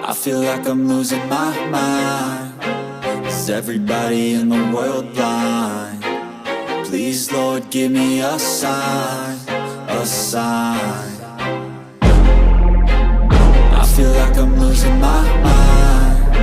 I feel like I'm losing my mind. Is everybody in the world blind? Please, Lord, give me a sign, a sign. I feel like I'm losing my mind.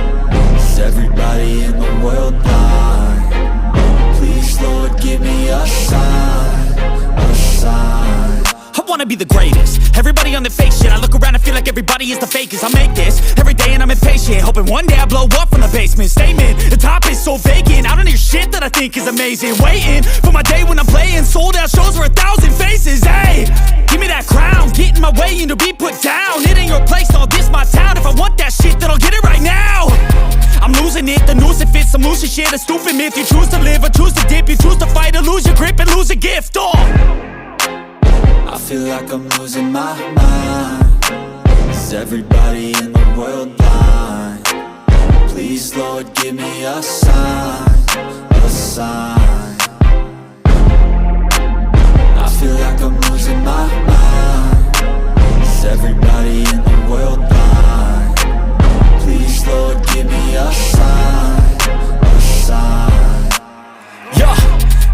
Is everybody in the world blind? Please, Lord, give me a sign, a sign. I wanna be the greatest. Everybody on the fake shit. I look around and feel like everybody is the fakest. I make this every day and I'm impatient, hoping one day I blow up from the basement. Statement, the top is so vacant. I don't hear shit that I think is amazing. Waiting for my day when I'm playing sold out shows for 1,000 faces. Hey, give me that crown, get in my way and to be put down. It ain't your place, no, this my town. If I want that shit, then I'll get it right now. I'm losing it, the noose it fits, some losing shit, a stupid myth. You choose to live or choose to dip, you choose to fight or lose your grip and lose a gift. I feel like I'm losing my mind. Is everybody in the world blind? Please, Lord, give me a sign, a sign. I feel like I'm losing my mind. Is everybody in the world blind? Please, Lord, give me a sign, a sign. Yeah.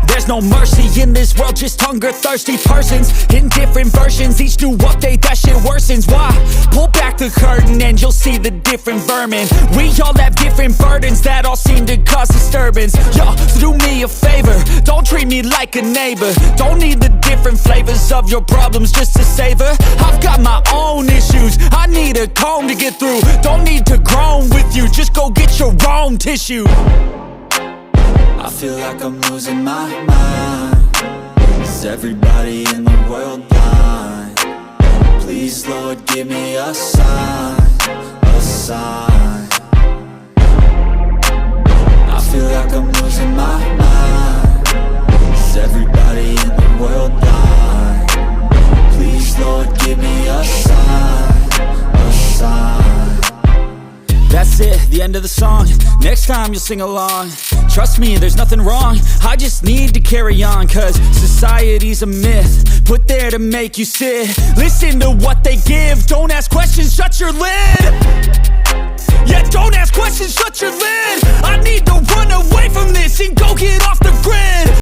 There's no mercy in this world, just hunger-thirsty persons in different versions. Each new update, that shit worsens. Why? Pull back the curtain and you'll see the different vermin. We all have different burdens that all seem to cause disturbance. Yo, so do me a favor, don't treat me like a neighbor. Don't need the different flavors of your problems just to savor. I've got my own issues, I need a comb to get through. Don't need to groan with you, just go get your own tissue. I feel like I'm losing my mind. Is everybody in the world blind? Please, Lord, give me a sign, a sign. I feel like I'm losing my mind. Is everybody in the world blind? Please, Lord, give me a sign, a sign. That's it, the end of the song. Next time you'll sing along. Trust me, there's nothing wrong. I just need to carry on, cause society's a myth put there to make you sit. Listen to what they give. Don't ask questions, shut your lid. Yeah, don't ask questions, shut your lid. I need to run away from this and go get off the grid.